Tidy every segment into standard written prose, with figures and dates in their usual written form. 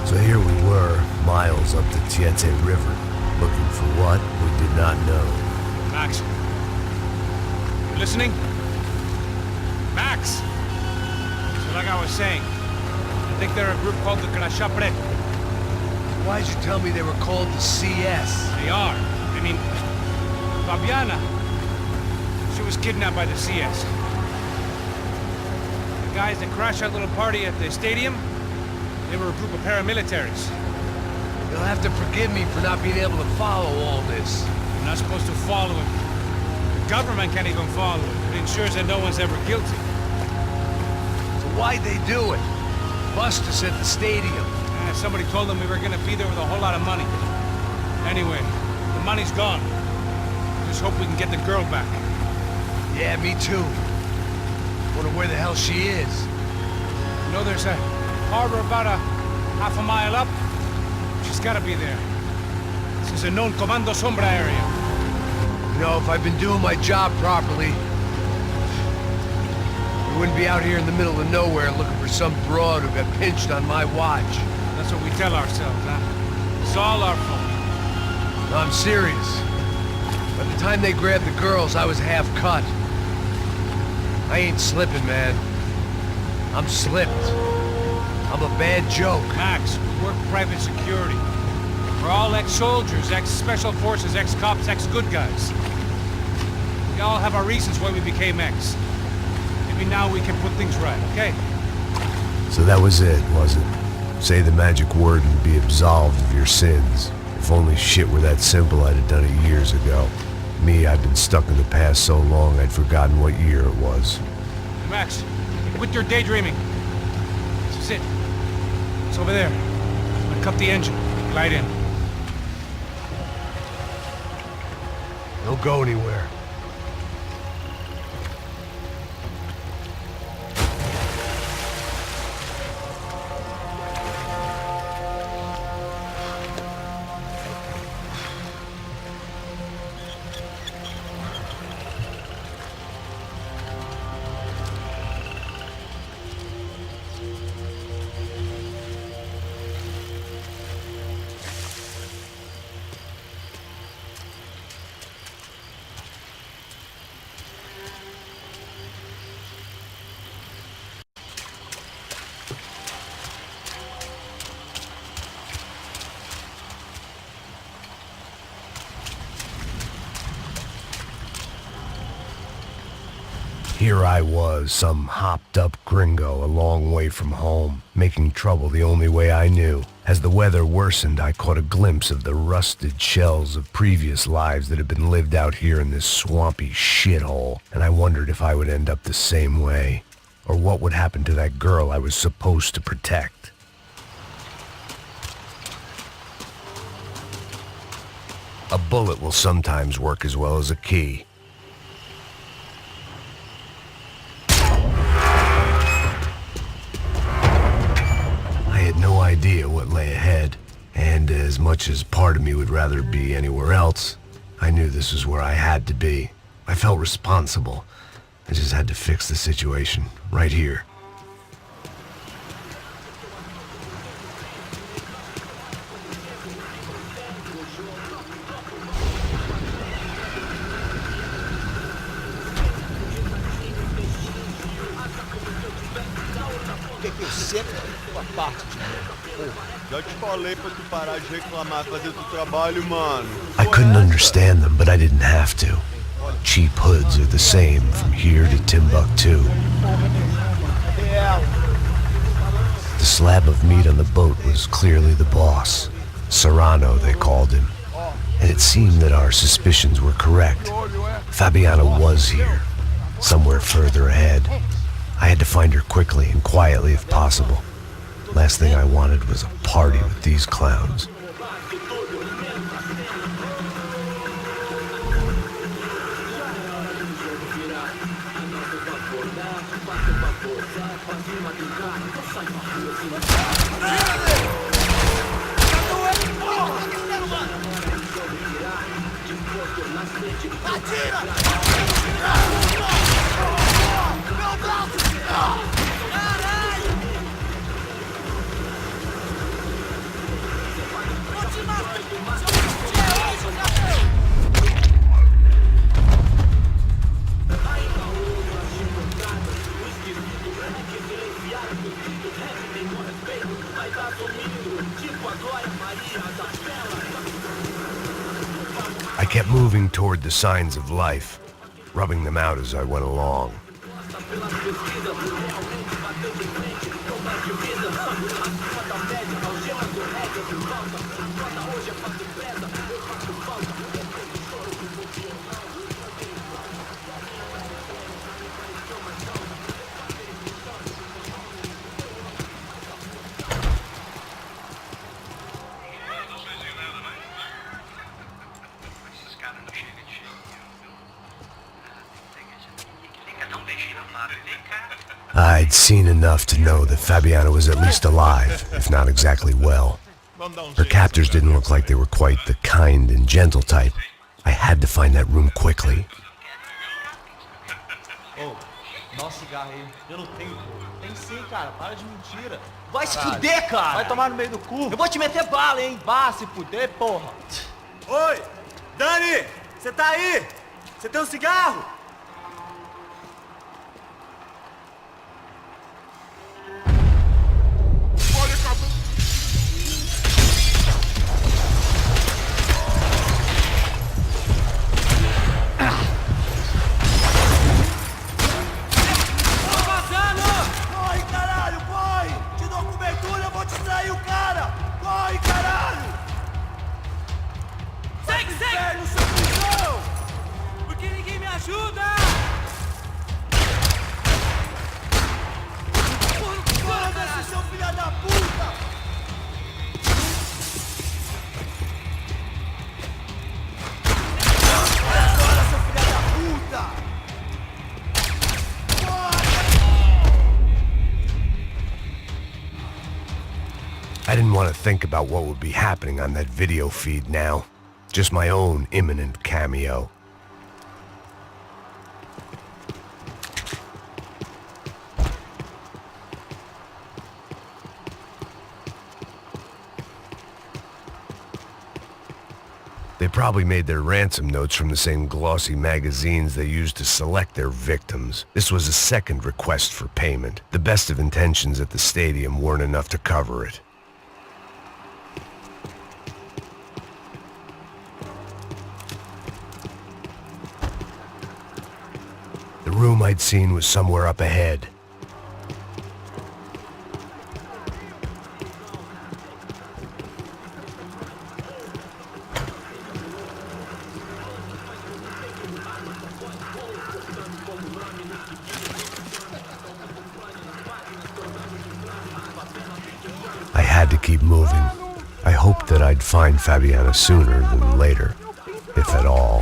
So here we were, miles up the Tiete River, looking for what we did not know. Max. You listening? Max! So like I was saying, I think they're a group called the Grashapre. Why'd you tell me they were called the CS? They are. I mean, Fabiana, she was kidnapped by the CS. The guys that crashed that little party at the stadium, they were a group of paramilitaries. You'll have to forgive me for not being able to follow all this. You're not supposed to follow it. The government can't even follow it. It ensures that no one's ever guilty. So why'd they do it? Bust us at the stadium. Somebody told them we were gonna be there with a whole lot of money. Anyway, the money's gone. Just hope we can get the girl back. Yeah, me too. Wonder where the hell she is. You know, there's a harbor about a half a mile up. She's gotta be there. This is a known Comando Sombra area. You know, if I've been doing my job properly, we wouldn't be out here in the middle of nowhere looking for some broad who got pinched on my watch. That's what we tell ourselves, huh? It's all our fault. No, I'm serious. By the time they grabbed the girls, I was half cut. I ain't slipping, man. I'm slipped. I'm a bad joke. Max, we work private security. We're all ex-soldiers, ex-special forces, ex-cops, ex-good guys. We all have our reasons why we became ex. Maybe now we can put things right, okay? So that was it, was it? Say the magic word and be absolved of your sins. If only shit were that simple, I'd have done it years ago. Me, I've been stuck in the past so long I'd forgotten what year it was. Max, quit your daydreaming. This is it. It's over there. I'm gonna cut the engine. Glide in. Don't go anywhere. Here I was, some hopped-up gringo a long way from home, making trouble the only way I knew. As the weather worsened, I caught a glimpse of the rusted shells of previous lives that had been lived out here in this swampy shithole, and I wondered if I would end up the same way, or what would happen to that girl I was supposed to protect. A bullet will sometimes work as well as a key. No idea what lay ahead, and as much as part of me would rather be anywhere else, I knew this was where I had to be. I felt responsible. I just had to fix the situation, right here. Já te falei pra tu parar de reclamar, fazer teu trabalho, mano. I couldn't understand them, but I didn't have to. Cheap hoods are the same from here to Timbuktu. The slab of meat on the boat was clearly the boss. Serrano, they called him. And it seemed that our suspicions were correct. Fabiana was here, somewhere further ahead. I had to find her quickly and quietly if possible. Last thing I wanted was a party with these clowns. I kept moving toward the signs of life, rubbing them out as I went along. I'd seen enough to know that Fabiana was at least alive, if not exactly well. Her captors didn't look like they were quite the kind and gentle type. I had to find that room quickly. Oh, dá um cigarro aí. Eu não tenho. Tem sim, cara. Para de mentira. Vai se fuder, cara. Vai tomar no meio do cu. Eu vou te meter bala, hein. Vá se fuder, porra. Oi, Dani, você tá aí? Você tem um cigarro? I didn't want to think about what would be happening on that video feed now. Just my own imminent cameo. They probably made their ransom notes from the same glossy magazines they used to select their victims. This was a second request for payment. The best of intentions at the stadium weren't enough to cover it. The room I'd seen was somewhere up ahead. I had to keep moving. I hoped that I'd find Fabiana sooner than later, if at all.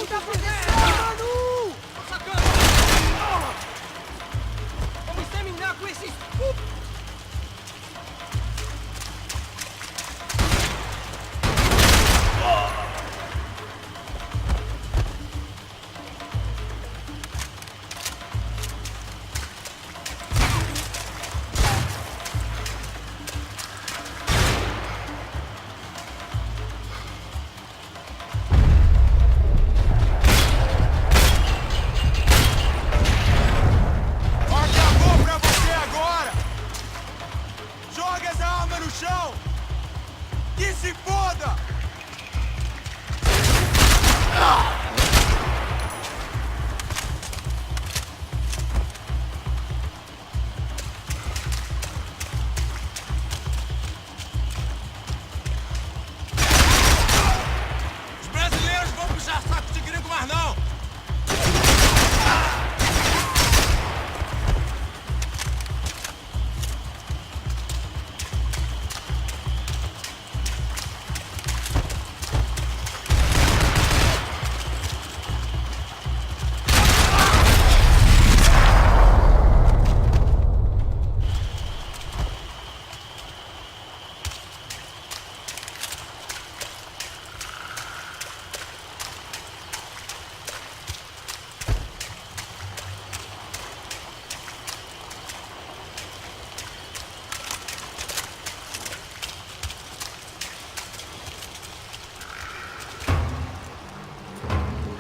Dá proteção, mano! Sacana! Vamos terminar com esses...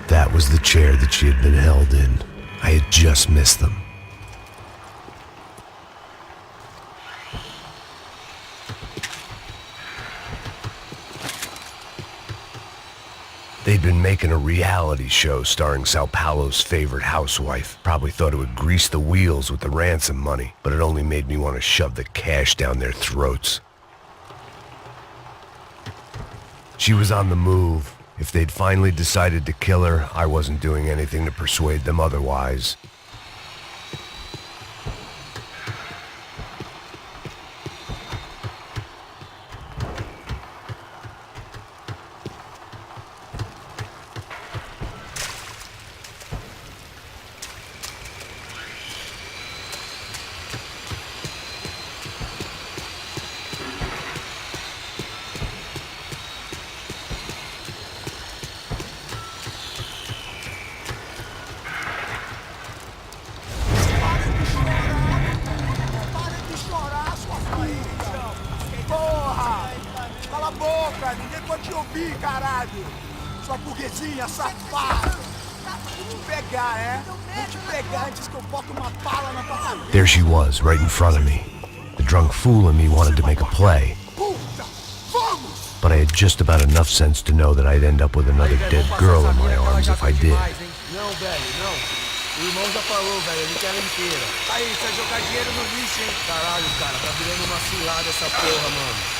That was the chair that she had been held in. I had just missed them. They'd been making a reality show starring Sao Paulo's favorite housewife. Probably thought it would grease the wheels with the ransom money, but it only made me want to shove the cash down their throats. She was on the move. If they'd finally decided to kill her, I wasn't doing anything to persuade them otherwise. Ninguém pode te ouvir, caralho! Sua burguesinha safada! Vou te pegar, é? Vou te pegar antes que eu boto uma bala na tua cabeça! There she was, right in front of me. The drunk fool in me wanted to make a play. But I had just about enough sense to know that I'd end up with another dead girl in my arms if I did. Não, velho, não. O irmão já falou, velho, ele quer ela inteira. Aí, você vai jogar dinheiro no lixo, hein? Caralho, cara, tá virando uma cilada essa porra, mano.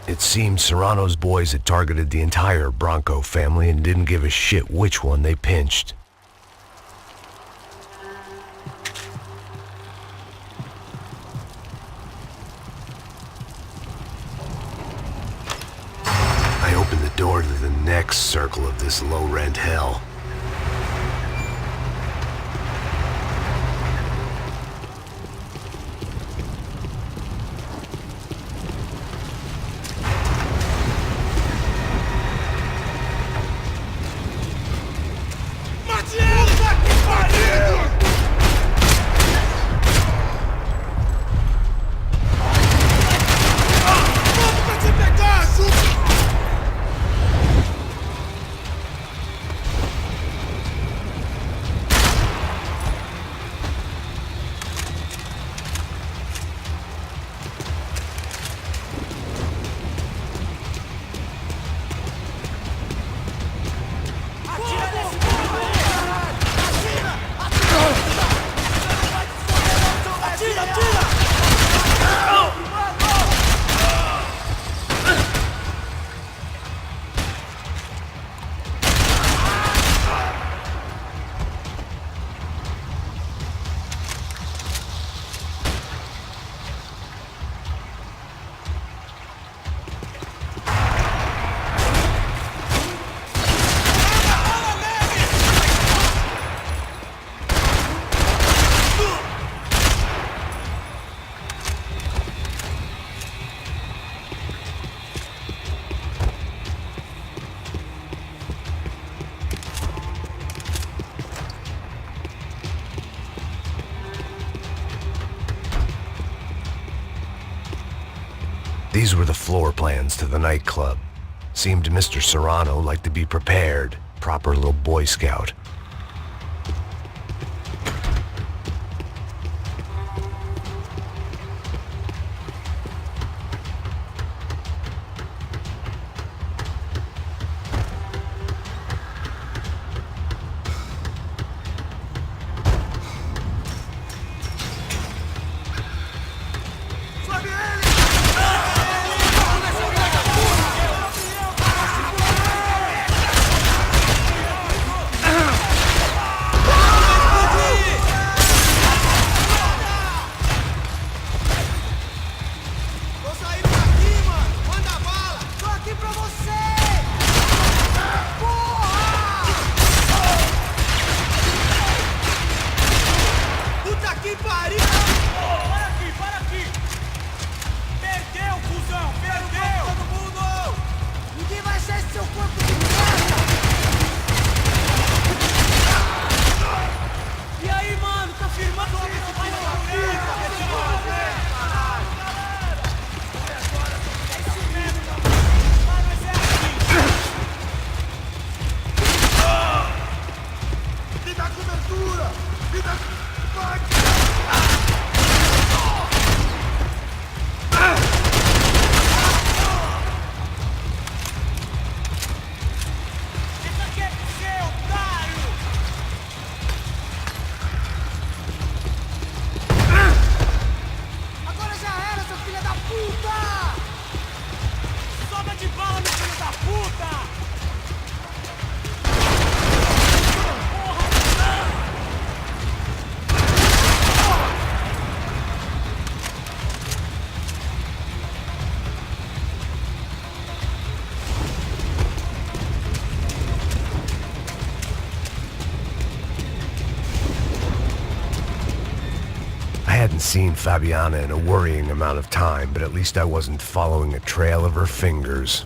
It seemed Serrano's boys had targeted the entire Bronco family and didn't give a shit which one they pinched. door to the next circle of this low-rent hell. These were the floor plans to the nightclub. Seemed to Mr. Serrano like to be prepared. Proper little Boy Scout. I hadn't seen Fabiana in a worrying amount of time, but at least I wasn't following a trail of her fingers.